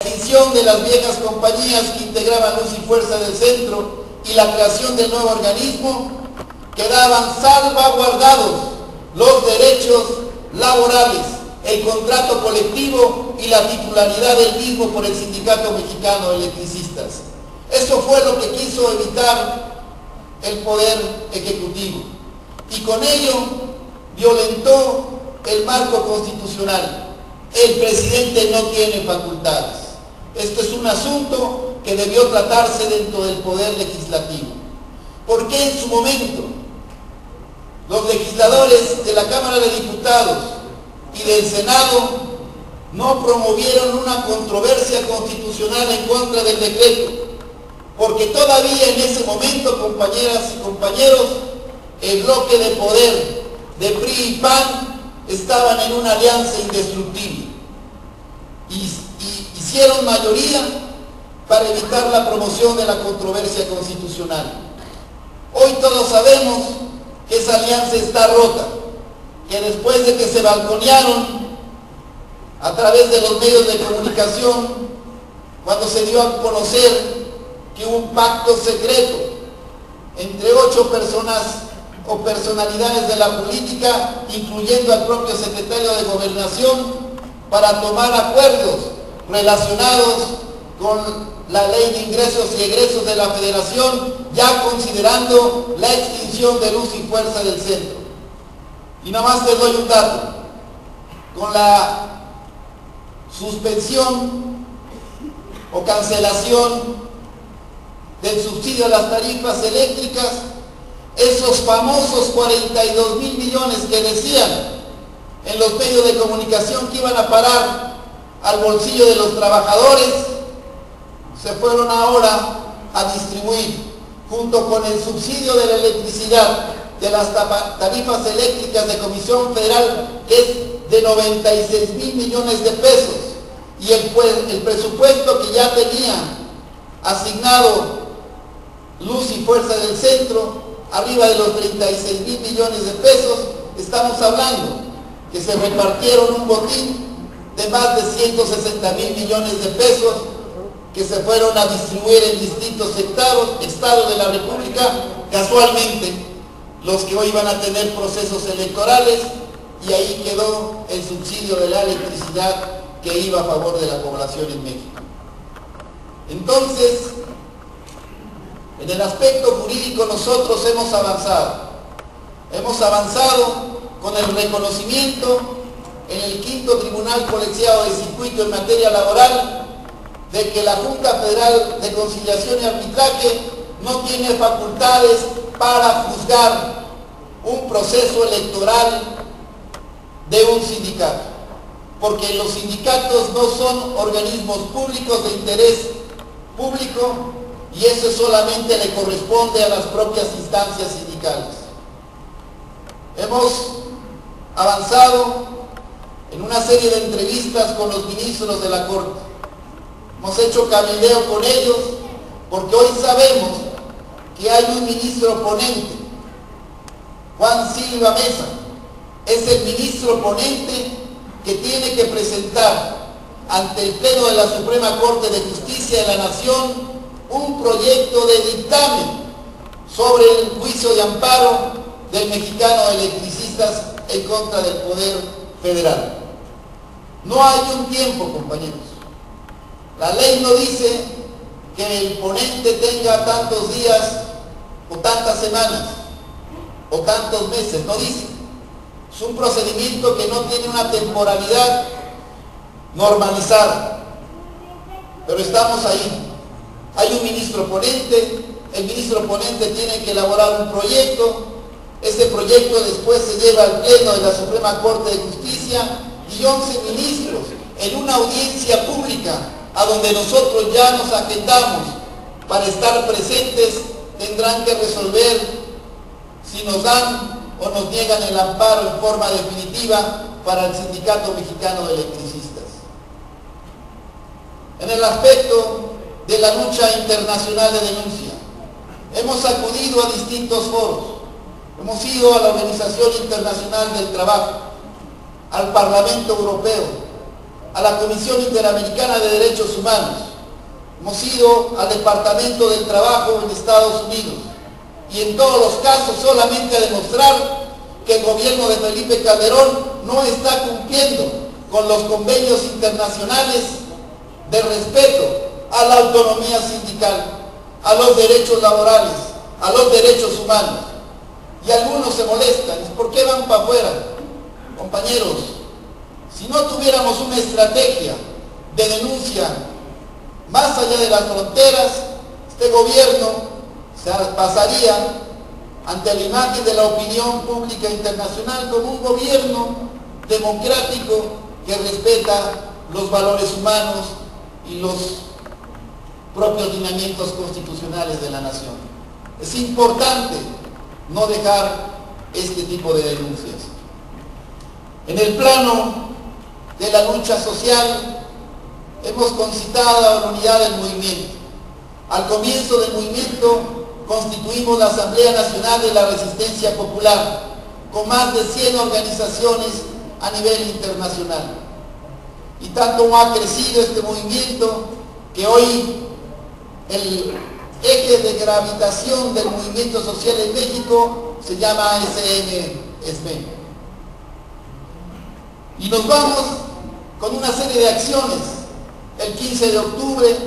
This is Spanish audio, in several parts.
extinción de las viejas compañías que integraban Luz y Fuerza del Centro y la creación del nuevo organismo, quedaban salvaguardados los derechos laborales, el contrato colectivo y la titularidad del mismo por el Sindicato Mexicano de Electricistas. Eso fue lo que quiso evitar el Poder Ejecutivo y con ello violentó el marco constitucional. El presidente no tiene facultades. Esto es un asunto que debió tratarse dentro del Poder Legislativo. ¿Por qué en su momento los legisladores de la Cámara de Diputados y del Senado no promovieron una controversia constitucional en contra del decreto? Porque todavía en ese momento, compañeras y compañeros, el bloque de poder de PRI y PAN estaban en una alianza indestructible y hicieron mayoría para evitar la promoción de la controversia constitucional. Hoy todos sabemos que esa alianza está rota, que después de que se balconearon a través de los medios de comunicación, cuando se dio a conocer que hubo un pacto secreto entre 8 personas o personalidades de la política, incluyendo al propio secretario de Gobernación, para tomar acuerdos relacionados con la ley de ingresos y egresos de la Federación, ya considerando la extinción de Luz y Fuerza del Centro. Y nada más les doy un dato: con la suspensión o cancelación del subsidio a las tarifas eléctricas, esos famosos 42,000 millones que decían en los medios de comunicación que iban a parar al bolsillo de los trabajadores, se fueron ahora a distribuir junto con el subsidio de la electricidad de las tarifas eléctricas de Comisión Federal, que es de 96,000 millones de pesos, y el presupuesto que ya tenía asignado Luz y Fuerza del Centro, arriba de los 36,000 millones de pesos. Estamos hablando que se repartieron un botín de más de 160,000 millones de pesos que se fueron a distribuir en distintos estados de la República, casualmente los que hoy van a tener procesos electorales, y ahí quedó el subsidio de la electricidad que iba a favor de la población en México. Entonces, en el aspecto jurídico nosotros hemos avanzado con el reconocimiento en el 5º Tribunal Colegiado de Circuito en materia laboral de que la Junta Federal de Conciliación y Arbitraje no tiene facultades para juzgar un proceso electoral de un sindicato, porque los sindicatos no son organismos públicos de interés público, y eso solamente le corresponde a las propias instancias sindicales. Hemos avanzado en una serie de entrevistas con los ministros de la Corte. Hemos hecho cabildeo con ellos porque hoy sabemos que hay un ministro ponente, Juan Silva Mesa. Es el ministro ponente que tiene que presentar ante el Pleno de la Suprema Corte de Justicia de la Nación un proyecto de dictamen sobre el juicio de amparo del Mexicano de Electricistas en contra del Poder Federal. No hay un tiempo, compañeros. La ley no dice que el ponente tenga tantos días o tantas semanas o tantos meses, no dice. Es un procedimiento que no tiene una temporalidad normalizada, pero estamos ahí. Hay un ministro ponente, el ministro ponente tiene que elaborar un proyecto, ese proyecto después se lleva al Pleno de la Suprema Corte de Justicia, y 11 ministros en una audiencia pública a donde nosotros ya nos agendamos para estar presentes tendrán que resolver si nos dan o nos niegan el amparo en forma definitiva para el Sindicato Mexicano de Electricistas. En el aspecto de la lucha internacional de denuncia, hemos acudido a distintos foros. Hemos ido a la Organización Internacional del Trabajo, al Parlamento Europeo, a la Comisión Interamericana de Derechos Humanos, hemos ido al Departamento del Trabajo en Estados Unidos, y en todos los casos solamente a demostrar que el gobierno de Felipe Calderón no está cumpliendo con los convenios internacionales de respeto a la autonomía sindical, a los derechos laborales, a los derechos humanos. Y algunos se molestan, ¿por qué van para afuera? Compañeros, si no tuviéramos una estrategia de denuncia más allá de las fronteras, este gobierno se pasaría ante la imagen de la opinión pública internacional como un gobierno democrático que respeta los valores humanos y los propios lineamientos constitucionales de la nación. Es importante no dejar este tipo de denuncias. En el plano de la lucha social, hemos concitado a la unidad del movimiento. Al comienzo del movimiento constituimos la Asamblea Nacional de la Resistencia Popular, con más de 100 organizaciones a nivel internacional. Y tanto ha crecido este movimiento que hoy el eje de gravitación del movimiento social en México se llama SNSP. Y nos vamos con una serie de acciones. El 15 de octubre,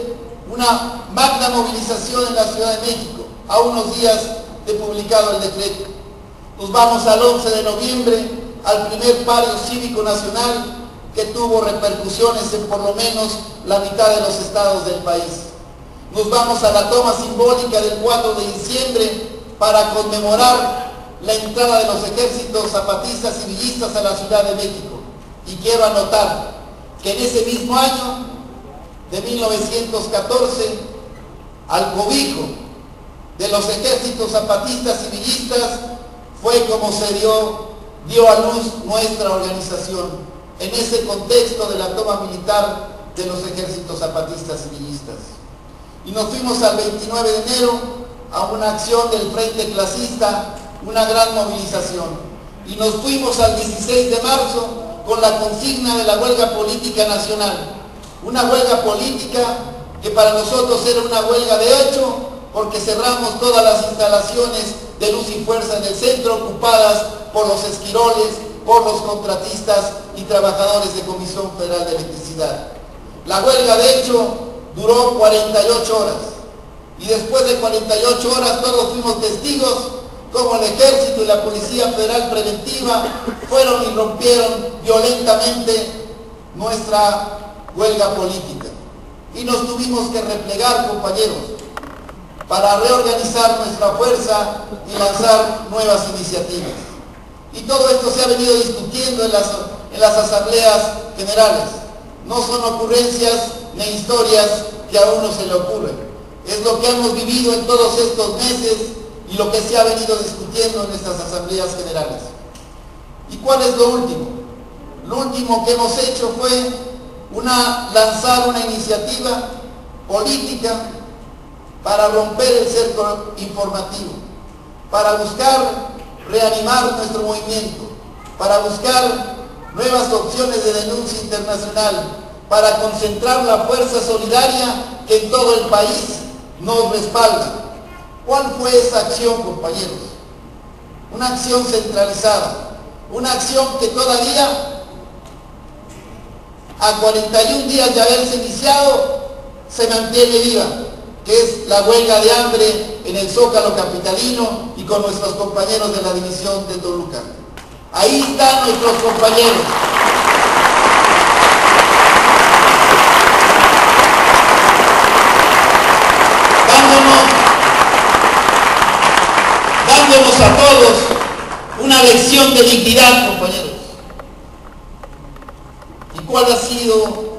una magna movilización en la Ciudad de México, a unos días de publicado el decreto. Nos vamos al 11 de noviembre, al primer paro cívico nacional que tuvo repercusiones en por lo menos la mitad de los estados del país. Nos vamos a la toma simbólica del 4 de diciembre para conmemorar la entrada de los ejércitos zapatistas y villistas a la Ciudad de México. Y quiero anotar que en ese mismo año de 1914, al cobijo de los ejércitos zapatistas y villistas, fue como se dio a luz nuestra organización, en ese contexto de la toma militar de los ejércitos zapatistas y villistas. Y nos fuimos al 29 de enero a una acción del Frente Clasista, una gran movilización. Y nos fuimos al 16 de marzo con la consigna de la huelga política nacional. Una huelga política que para nosotros era una huelga de hecho, porque cerramos todas las instalaciones de Luz y Fuerza en el centro, ocupadas por los esquiroles, por los contratistas y trabajadores de Comisión Federal de Electricidad. La huelga de hecho duró 48 horas, y después de 48 horas todos fuimos testigos como el Ejército y la Policía Federal Preventiva fueron y rompieron violentamente nuestra huelga política. Y nos tuvimos que replegar, compañeros, para reorganizar nuestra fuerza y lanzar nuevas iniciativas. Y todo esto se ha venido discutiendo en las asambleas generales. No son ocurrencias ni historias que a uno se le ocurren. Es lo que hemos vivido en todos estos meses y lo que se ha venido discutiendo en estas asambleas generales. ¿Y cuál es lo último? Lo último que hemos hecho fue lanzar una iniciativa política para romper el cerco informativo, para buscar reanimar nuestro movimiento, para buscar nuevas opciones de denuncia internacional, para concentrar la fuerza solidaria que en todo el país nos respalda. ¿Cuál fue esa acción, compañeros? Una acción centralizada, una acción que todavía, a 41 días de haberse iniciado, se mantiene viva, que es la huelga de hambre en el Zócalo capitalino y con nuestros compañeros de la división de Toluca. Ahí están nuestros compañeros. Dándonos a todos una lección de dignidad, compañeros. ¿Y cuál ha sido